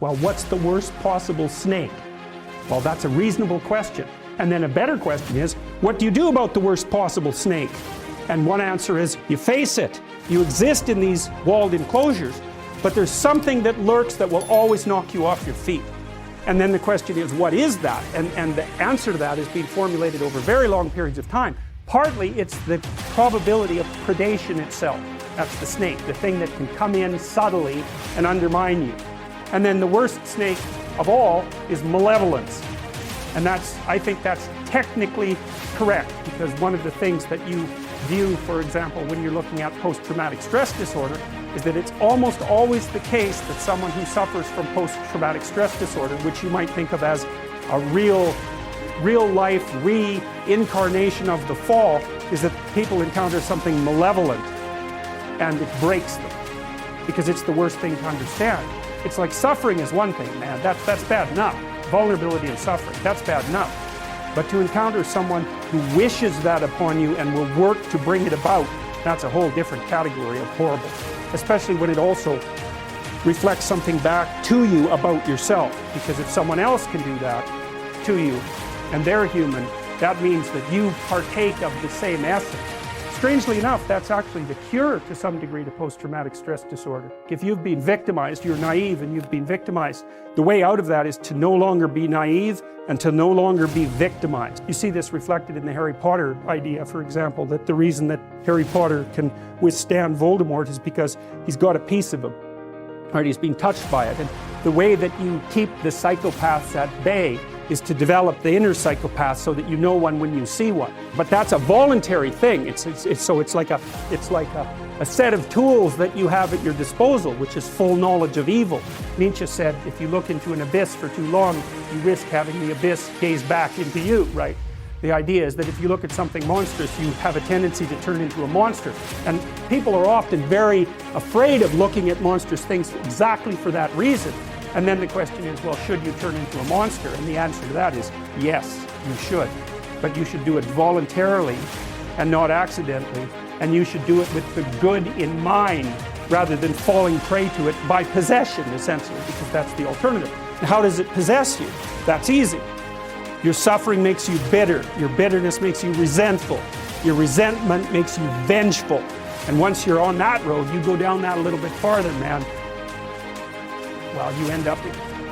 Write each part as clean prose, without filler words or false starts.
Well, what's the worst possible snake? Well, that's a reasonable question. And then a better question is, what do you do about the worst possible snake? And one answer is, you face it. You exist in these walled enclosures, but there's something that lurks that will always knock you off your feet. And then the question is, what is that? And the answer to that is being formulated over very long periods of time. Partly, it's the probability of predation itself. That's the snake, the thing that can come in subtly and undermine you. And then the worst snake of all is malevolence. And I think that's technically correct, because one of the things that you view, for example, when you're looking at post-traumatic stress disorder, is that it's almost always the case that someone who suffers from post-traumatic stress disorder, which you might think of as a real life reincarnation of the fall, is that people encounter something malevolent and it breaks them, because it's the worst thing to understand. It's like suffering is one thing, man, that's bad enough. Vulnerability and suffering, that's bad enough. But to encounter someone who wishes that upon you and will work to bring it about, that's a whole different category of horrible. Especially when it also reflects something back to you about yourself. Because if someone else can do that to you, and they're human, that means that you partake of the same essence. Strangely enough, that's actually the cure to some degree to post-traumatic stress disorder. If you've been victimized, you're naive and you've been victimized, the way out of that is to no longer be naive and to no longer be victimized. You see this reflected in the Harry Potter idea, for example, that the reason that Harry Potter can withstand Voldemort is because he's got a piece of him, right? He's been touched by it. And the way that you keep the psychopaths at bay is to develop the inner psychopath so that you know one when you see one. But that's a voluntary thing. It's like a set of tools that you have at your disposal, which is full knowledge of evil. Nietzsche said, if you look into an abyss for too long, you risk having the abyss gaze back into you, right? The idea is that if you look at something monstrous, you have a tendency to turn into a monster. And people are often very afraid of looking at monstrous things exactly for that reason. And then the question is, well, should you turn into a monster? And the answer to that is, yes, you should. But you should do it voluntarily and not accidentally. And you should do it with the good in mind rather than falling prey to it by possession, essentially, because that's the alternative. And how does it possess you? That's easy. Your suffering makes you bitter. Your bitterness makes you resentful. Your resentment makes you vengeful. And once you're on that road, you go down that a little bit farther, man. Well, you end up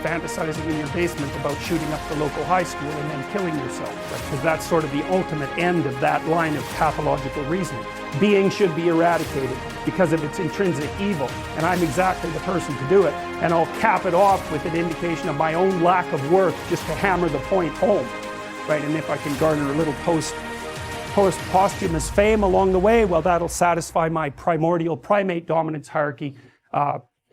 fantasizing in your basement about shooting up the local high school and then killing yourself, right? Because that's sort of the ultimate end of that line of pathological reasoning. Being should be eradicated because of its intrinsic evil, and I'm exactly the person to do it. And I'll cap it off with an indication of my own lack of worth just to hammer the point home, right? And if I can garner a little post-posthumous fame along the way, well, that'll satisfy my primordial primate dominance hierarchy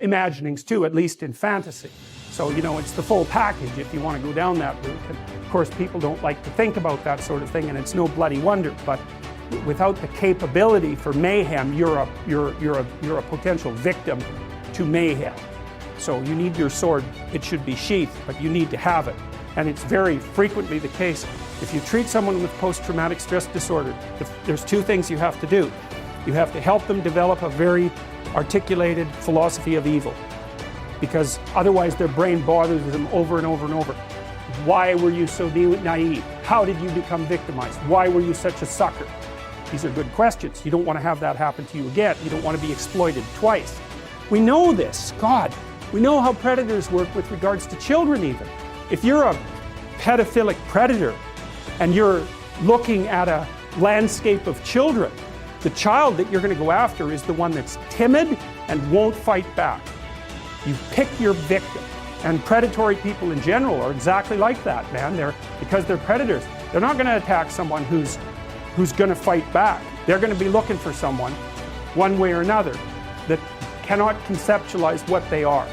imaginings too, at least in fantasy. So, you know, it's the full package if you want to go down that route. And of course, people don't like to think about that sort of thing, and it's no bloody wonder. But without the capability for mayhem, you're a potential victim to mayhem. So you need your sword. It should be sheathed, but you need to have it. And it's very frequently the case. If you treat someone with post-traumatic stress disorder, there's two things you have to do. You have to help them develop a very articulated philosophy of evil, because otherwise their brain bothers them over and over and over. Why were you so naive? How did you become victimized? Why were you such a sucker? These are good questions. You don't want to have that happen to you again. You don't want to be exploited twice. We know this, God. We know how predators work with regards to children even. If you're a pedophilic predator and you're looking at a landscape of children, the child that you're going to go after is the one that's timid and won't fight back. You pick your victim. And predatory people in general are exactly like that, man. Because they're predators. They're not going to attack someone who's going to fight back. They're going to be looking for someone, one way or another, that cannot conceptualize what they are.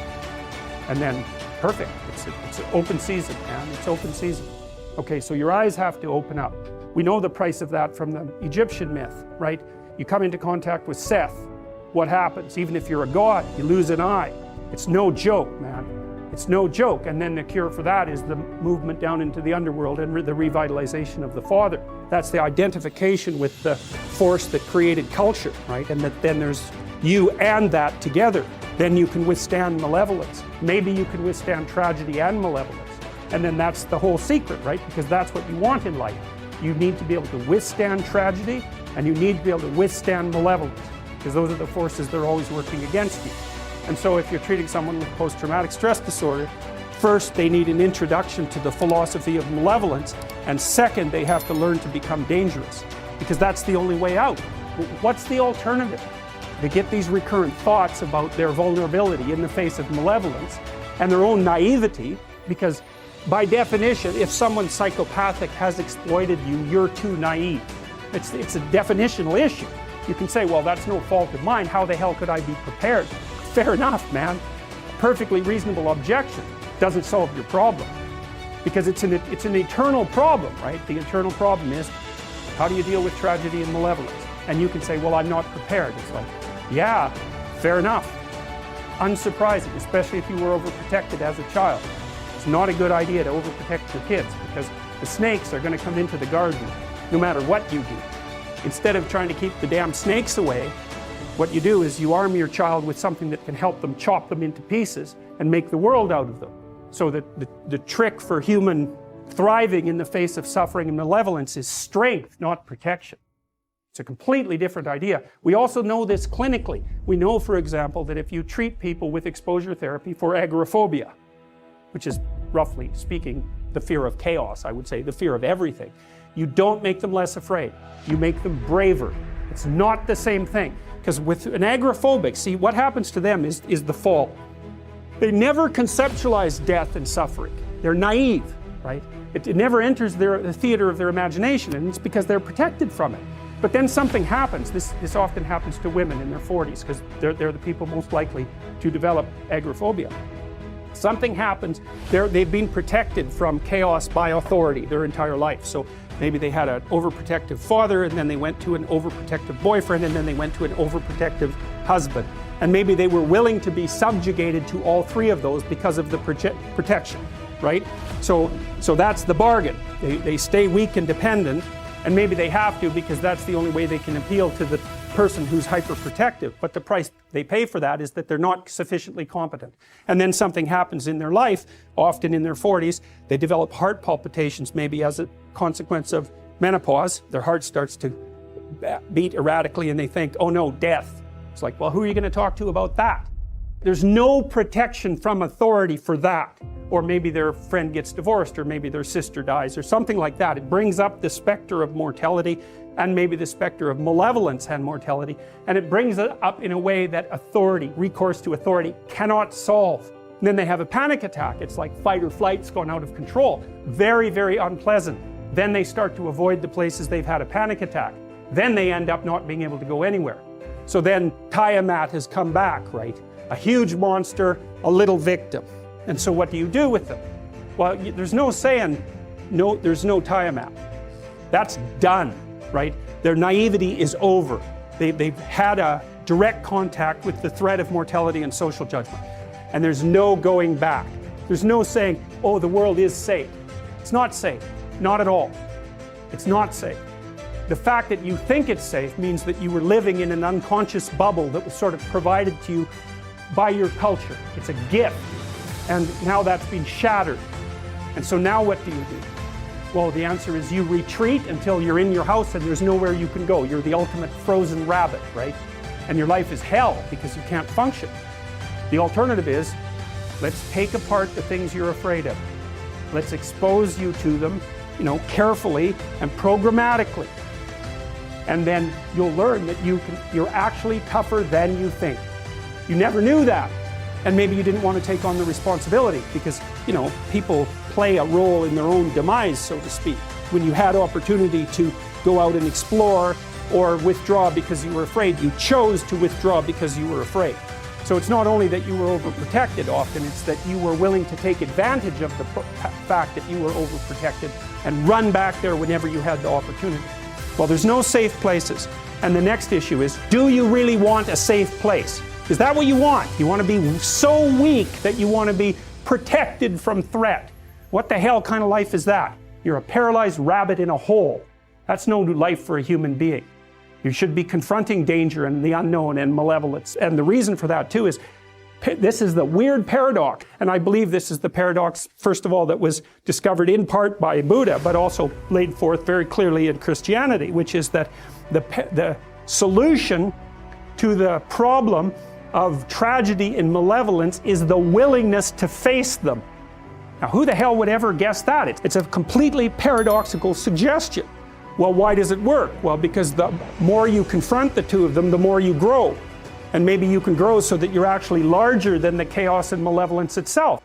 And then, perfect. It's an open season, man. It's open season. Okay, so your eyes have to open up. We know the price of that from the Egyptian myth, right? You come into contact with Seth. What happens? Even if you're a god, you lose an eye. It's no joke, man. It's no joke. And then the cure for that is the movement down into the underworld and the revitalization of the Father. That's the identification with the force that created culture, right? And that then there's you and that together. then you can withstand malevolence. Maybe you can withstand tragedy and malevolence. And then that's the whole secret, right? Because that's what you want in life. You need to be able to withstand tragedy, and you need to be able to withstand malevolence, because those are the forces that are always working against you. And so if you're treating someone with post-traumatic stress disorder, first they need an introduction to the philosophy of malevolence, and second they have to learn to become dangerous, because that's the only way out. What's the alternative? They get these recurrent thoughts about their vulnerability in the face of malevolence and their own naivety, because by definition, if someone psychopathic has exploited you, you're too naive. It's a definitional issue. You can say, well, that's no fault of mine. How the hell could I be prepared? Fair enough, man. Perfectly reasonable objection. Doesn't solve your problem. Because it's an eternal problem, right? The eternal problem is, how do you deal with tragedy and malevolence? And you can say, well, I'm not prepared. It's like, yeah, fair enough. Unsurprising, especially if you were overprotected as a child. It's not a good idea to overprotect your kids, because the snakes are going to come into the garden no matter what you do. Instead of trying to keep the damn snakes away, what you do is you arm your child with something that can help them chop them into pieces and make the world out of them. So that the trick for human thriving in the face of suffering and malevolence is strength, not protection. It's a completely different idea. We also know this clinically. We know, for example, that if you treat people with exposure therapy for agoraphobia, which is, roughly speaking, the fear of chaos, I would say, the fear of everything, you don't make them less afraid. You make them braver. It's not the same thing. Because with an agoraphobic, see, what happens to them is the fall. They never conceptualize death and suffering. They're naive, right? It never enters the theater of their imagination, and it's because they're protected from it. But then something happens. This often happens to women in their 40s, because they're the people most likely to develop agoraphobia. Something happens, they've been protected from chaos by authority their entire life. So maybe they had an overprotective father, and then they went to an overprotective boyfriend, and then they went to an overprotective husband. And maybe they were willing to be subjugated to all three of those because of the protection, right? So that's the bargain. They stay weak and dependent, and maybe they have to, because that's the only way they can appeal to the person who's hyperprotective. But the price they pay for that is that they're not sufficiently competent. And then something happens in their life, often in their 40s, they develop heart palpitations, maybe as a consequence of menopause. Their heart starts to beat erratically, and they think, oh no, death. It's like, well, who are you going to talk to about that? There's no protection from authority for that. Or maybe their friend gets divorced, or maybe their sister dies, or something like that. It brings up the specter of mortality, and maybe the specter of malevolence and mortality, and it brings it up in a way that authority, recourse to authority, cannot solve. And then they have a panic attack. It's like fight or flight's gone out of control. Very, very unpleasant. Then they start to avoid the places they've had a panic attack. Then they end up not being able to go anywhere. So then Tiamat has come back, right? A huge monster, a little victim. And so what do you do with them? Well, there's no saying, no, there's no Tiamat. That's done, right? Their naivety is over. They've had a direct contact with the threat of mortality and social judgment. And there's no going back. There's no saying, oh, the world is safe. It's not safe. Not at all. It's not safe. The fact that you think it's safe means that you were living in an unconscious bubble that was sort of provided to you by your culture. It's a gift. And now that's been shattered. And so now what do you do? Well, the answer is you retreat until you're in your house and there's nowhere you can go. You're the ultimate frozen rabbit, right? And your life is hell because you can't function. The alternative is, let's take apart the things you're afraid of. Let's expose you to them, carefully and programmatically. And then you'll learn that you're actually tougher than you think. You never knew that. And maybe you didn't want to take on the responsibility because, people play a role in their own demise, so to speak. When you had opportunity to go out and explore or withdraw because you were afraid, you chose to withdraw because you were afraid. So it's not only that you were overprotected often, it's that you were willing to take advantage of the fact that you were overprotected and run back there whenever you had the opportunity. Well, there's no safe places. And the next issue is, do you really want a safe place? Is that what you want? You want to be so weak that you want to be protected from threat. What the hell kind of life is that? You're a paralyzed rabbit in a hole. That's no life for a human being. You should be confronting danger and the unknown and malevolence. And the reason for that too is This is the weird paradox, and I believe this is the paradox, first of all, that was discovered in part by Buddha, but also laid forth very clearly in Christianity, which is that the solution to the problem of tragedy and malevolence is the willingness to face them. Now, who the hell would ever guess that? It's a completely paradoxical suggestion. Well, why does it work? Well, because the more you confront the two of them, the more you grow. And maybe you can grow so that you're actually larger than the chaos and malevolence itself.